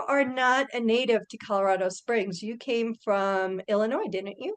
are not a native to Colorado Springs. You came from Illinois, didn't you?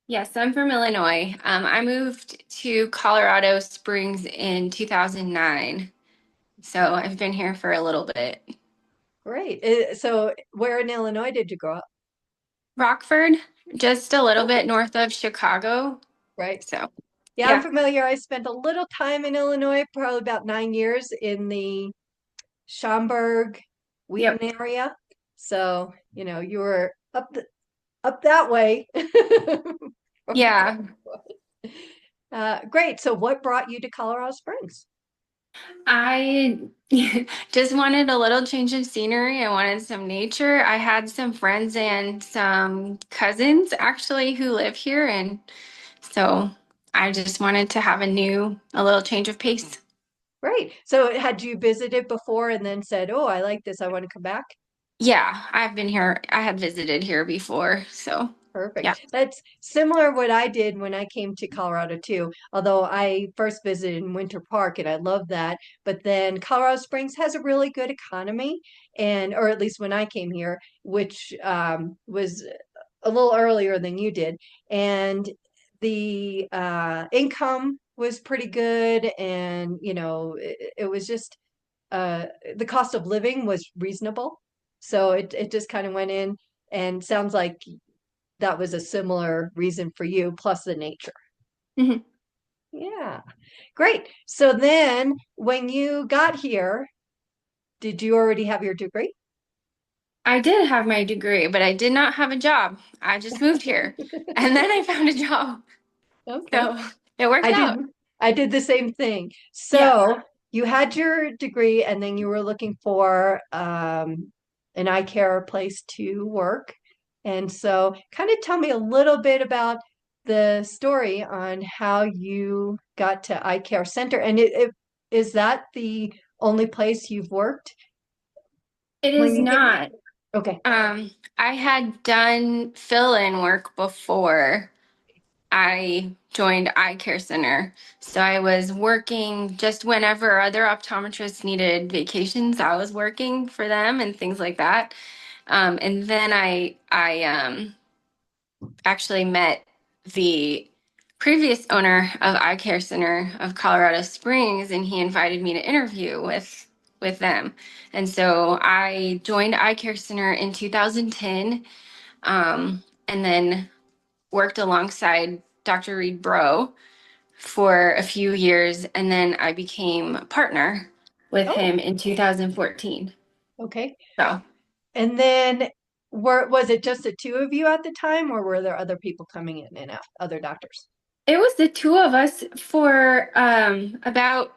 Yes, I'm from Illinois. I moved to Colorado Springs in 2009. So I've been here for a little bit. Great. So where in Illinois did you grow up? Rockford, just a little bit Okay. north of Chicago. Right. So, Yeah, I'm yeah. familiar. I spent a little time in Illinois, probably about 9 years in the Schaumburg, Wheaton Yep. area. So, you were up that way. Yeah. Great. So what brought you to Colorado Springs? I just wanted a little change of scenery. I wanted some nature. I had some friends and some cousins actually who live here. And so I just wanted to have a little change of pace. Great. So had you visited before and then said, "Oh, I like this. I want to come back"? Yeah, I've been here. I had visited here before. So, yeah. Perfect. That's similar what I did when I came to Colorado too. Although I first visited in Winter Park and I love that. But then Colorado Springs has a really good economy, and or at least when I came here, which was a little earlier than you did, and the income was pretty good, and it was just uh, the cost of living was reasonable. So it just kind of went in and sounds like that was a similar reason for you, plus the nature. Mhm. Yeah, great. So then when you got here, did you already have your degree? I did have my degree, but I did not have a job. I just moved here and then I found a job. Okay. So it worked I did out. I did the same thing. Yeah. So you had your degree and then you were looking for an eye care place to work. And so kind of tell me a little bit about the story on how you got to eye care center. And is that the only place you've worked It when is you came here? not. Okay. I had done fill-in work before I joined Eye Care Center. So I was working just whenever other optometrists needed vacations, I was working for them and things like that. And then I actually met the previous owner of Eye Care Center of Colorado Springs, and he invited me to interview with them. And so I joined Eye Care Center in 2010, and then worked alongside Dr. Reed Bro for a few years, and then I became a partner with Oh, him in 2014. okay. So And then was it just the two of you at the time, or were there other people coming in and out, other doctors? it was the two of us for about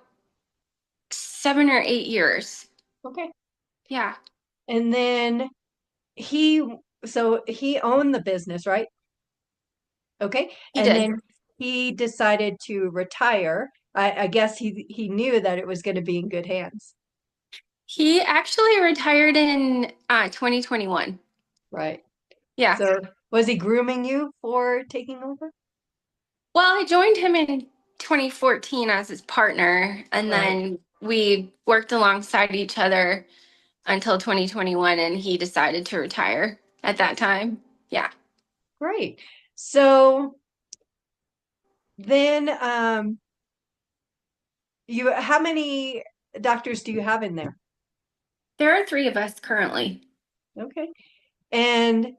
7 or 8 years. Okay. Yeah, And then he, so he owned the business, right? Okay. he And did. then he decided to retire. I guess he knew that it was going to be in good hands. He actually retired in 2021. Right. Yeah. So was he grooming you for taking over? Well, I joined him in 2014 as his partner, and Right. then we worked alongside each other until 2021, and he decided to retire at that time. Yeah. Great. So then how many doctors do you have in there? There are three of us currently. Okay. And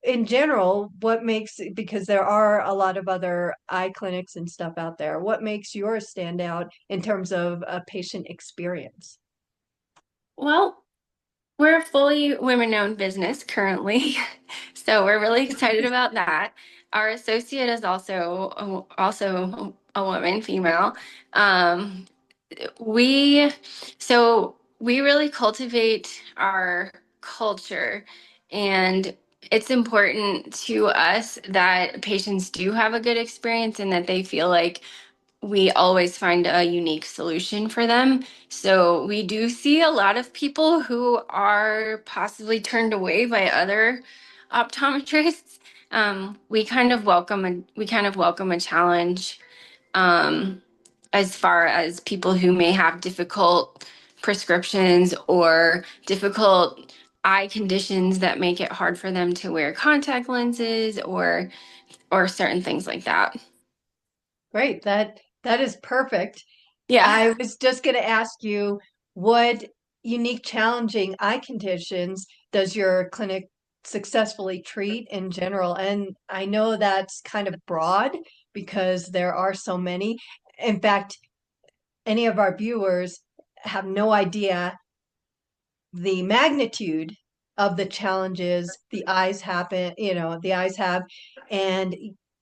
in general, what makes, because there are a lot of other eye clinics and stuff out there, what makes yours stand out in terms of a patient experience? Well, we're a fully women-owned business currently, so we're really excited about that. Our associate is also a woman, female. Um, we we really cultivate our culture, and it's important to us that patients do have a good experience and that they feel like we always find a unique solution for them. So we do see a lot of people who are possibly turned away by other optometrists. We kind of welcome a challenge, um, as far as people who may have difficult prescriptions or difficult eye conditions that make it hard for them to wear contact lenses or certain things like that. Great. That is perfect. Yeah. I was just going to ask you, what unique, challenging eye conditions does your clinic successfully treat in general? And I know that's kind of broad because there are so many. In fact, any of our viewers have no idea the magnitude of the challenges the eyes have, and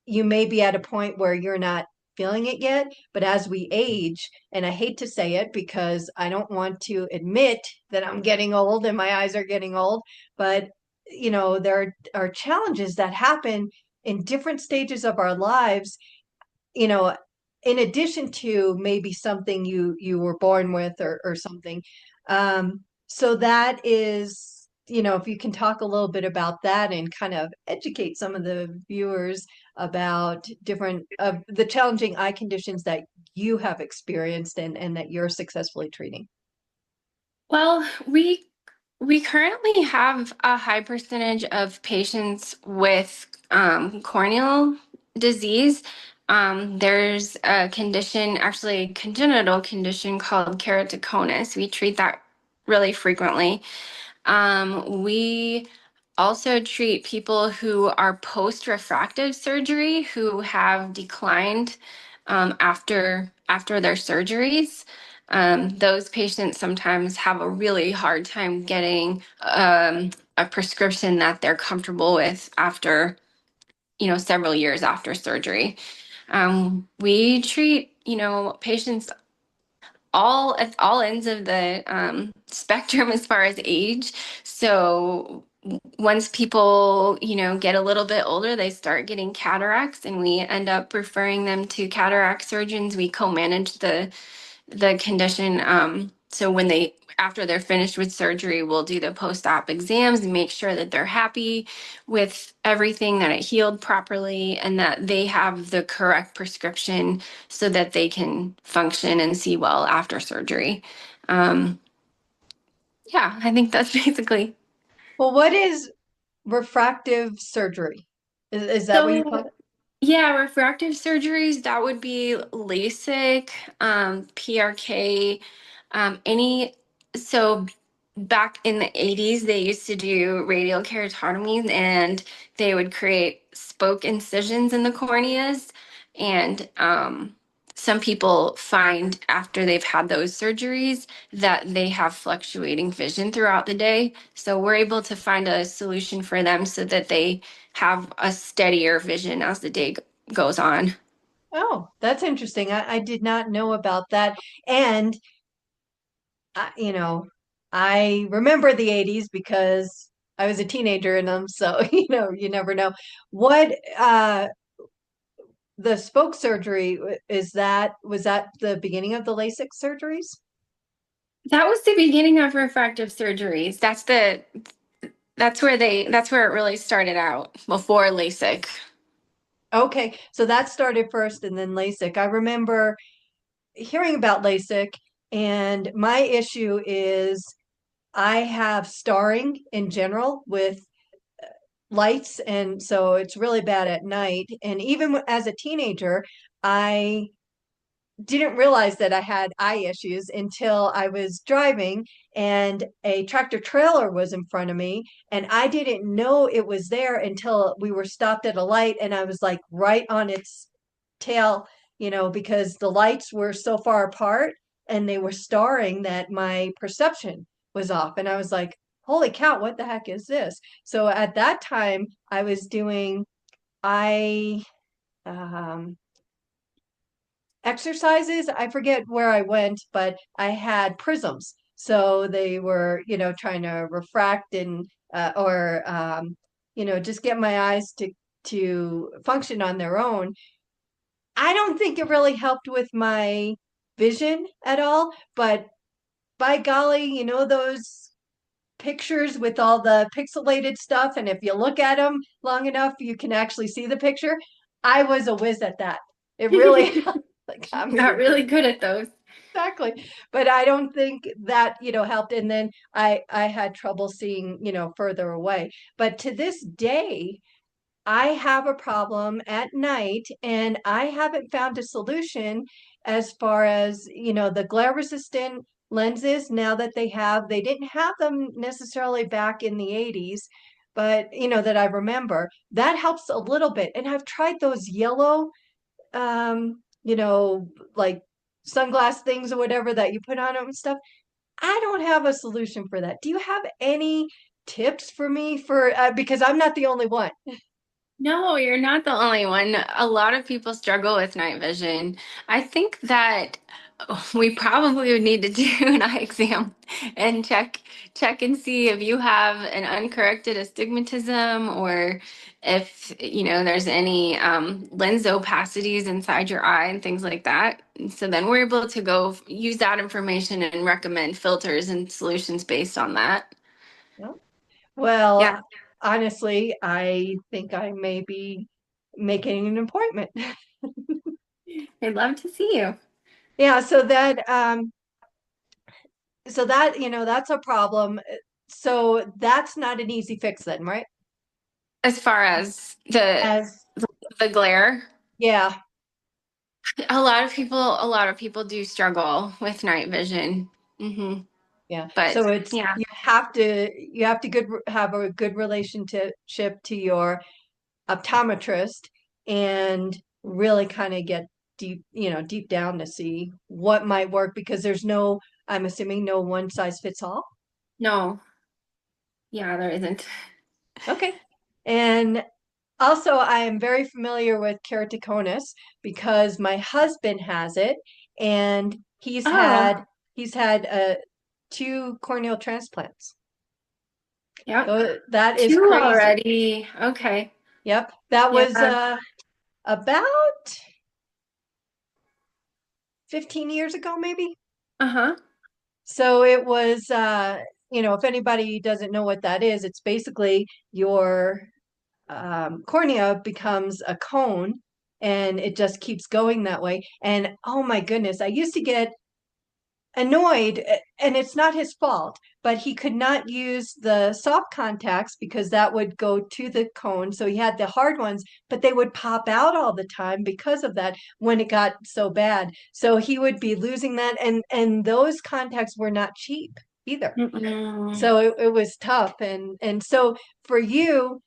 you may be at a point where you're not feeling it yet, but as we age, and I hate to say it because I don't want to admit that I'm getting old and my eyes are getting old, but there are challenges that happen in different stages of our lives, you know, in addition to maybe something you were born with or something. So that is, if you can talk a little bit about that and kind of educate some of the viewers about different of the challenging eye conditions that you have experienced and that you're successfully treating. Well, we currently have a high percentage of patients with corneal disease. There's a condition, actually a congenital condition called keratoconus. We treat that really frequently. We also treat people who are post-refractive surgery who have declined after their surgeries. Those patients sometimes have a really hard time getting a prescription that they're comfortable with after, several years after surgery. We treat, patients all at all ends of the spectrum as far as age. So once people, get a little bit older, they start getting cataracts, and we end up referring them to cataract surgeons. We co-manage the condition. So when after they're finished with surgery, we'll do the post-op exams and make sure that they're happy with everything, that it healed properly, and that they have the correct prescription so that they can function and see well after surgery. Um, yeah, I think that's basically. Well, what is refractive surgery? Is that what you call So it? yeah, refractive surgeries, that would be LASIK, PRK, so back in the 80s, they used to do radial keratotomies and they would create spoke incisions in the corneas. And some people find after they've had those surgeries that they have fluctuating vision throughout the day. So we're able to find a solution for them so that they have a steadier vision as the day goes on. Oh, that's interesting. I did not know about that. And you know, I remember the 80s because I was a teenager in them. So, you never know. What the spoke surgery was that the beginning of the LASIK surgeries? That was the beginning of refractive surgeries. That's where it really started out before LASIK. Okay, so that started first and then LASIK. I remember hearing about LASIK, and my issue is I have starring in general with lights, and so it's really bad at night. And even as a teenager, I didn't realize that I had eye issues until I was driving and a tractor trailer was in front of me, and I didn't know it was there until we were stopped at a light and I was like right on its tail, because the lights were so far apart and they were starring that my perception was off, and I was like, holy cow, what the heck is this? So at that time I was doing eye um exercises. I forget where I went, but I had prisms. So they were, trying to refract and or just get my eyes to function on their own. I don't think it really helped with my vision at all, but by golly, those pictures with all the pixelated stuff, and if you look at them long enough, you can actually see the picture. I was a whiz at that. It really got me Got to do really good at those. Exactly. But I don't think that, helped. And then I had trouble seeing, further away. But to this day, I have a problem at night and I haven't found a solution as far as, the glare resistant lenses now that they didn't have them necessarily back in the 80s, but that I remember. That helps a little bit. And I've tried those yellow like sunglass things or whatever that you put on them and stuff. I don't have a solution for that. Do you have any tips for me for because I'm not the only one. No, you're not the only one. A lot of people struggle with night vision. I think that we probably would need to do an eye exam and check and see if you have an uncorrected astigmatism or if there's any lens opacities inside your eye and things like that. So then we're able to go use that information and recommend filters and solutions based on that. No? Yeah, Well, honestly, I think I may be making an appointment. I'd love to see you. Yeah, so that that's a problem. So that's not an easy fix then, right? As far as As the glare, yeah. a lot of people do struggle with night vision. hmm Yeah. But So it's yeah, you have to have a good relationship to your optometrist and really kind of get deep down to see what might work because I'm assuming no one size fits all. no, yeah, there isn't. Okay. And also I am very familiar with keratoconus because my husband has it and Oh, he's had two corneal transplants. yep. That is Two crazy. already. Okay. Yep. That Yeah. was about 15 years ago, maybe. Uh-huh. So it was, if anybody doesn't know what that is, it's basically your cornea becomes a cone and it just keeps going that way. And oh my goodness, I used to get annoyed, and it's not his fault, but he could not use the soft contacts because that would go to the cone. So he had the hard ones, but they would pop out all the time because of that when it got so bad. So he would be losing that, and those contacts were not cheap either. Mm-mm. So it was tough. And so for you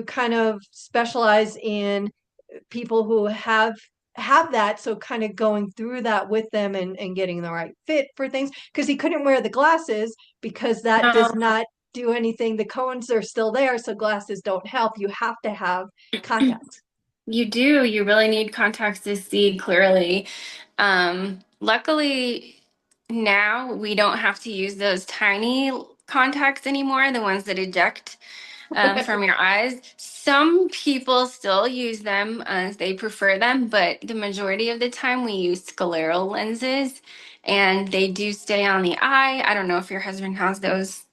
kind of specialize in people who have that, so kind of going through that with them and getting the right fit for things because he couldn't wear the glasses because that does No, not do anything. The cones are still there, so glasses don't help. You have to have contacts. you do. You really need contacts to see clearly. Luckily, now we don't have to use those tiny contacts anymore, the ones that eject from your eyes. Some people still use them as they prefer them, but the majority of the time we use scleral lenses and they do stay on the eye. I don't know if your husband has those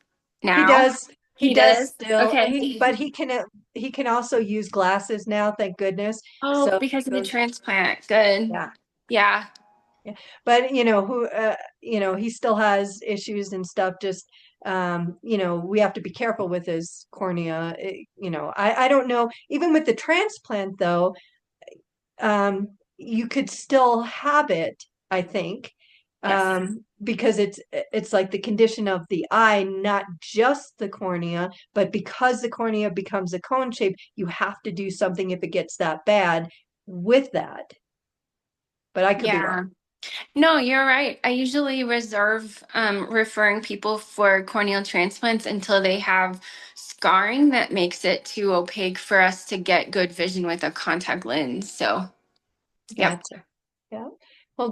he now. does he He does does? still Okay. but he can also use glasses now, thank goodness. Oh, So because of he the goes, transplant. Good. yeah. Yeah. Yeah. But he still has issues and stuff. Just we have to be careful with his cornea. I don't know. Even with the transplant, though, you could still have it, I think, Yes. because it's like the condition of the eye, not just the cornea, but because the cornea becomes a cone shape, you have to do something if it gets that bad with that. But I could be wrong. Yeah. No, you're right. I usually reserve referring people for corneal transplants until they have scarring that makes it too opaque for us to get good vision with a contact lens. So, yep. Gotcha. Yeah.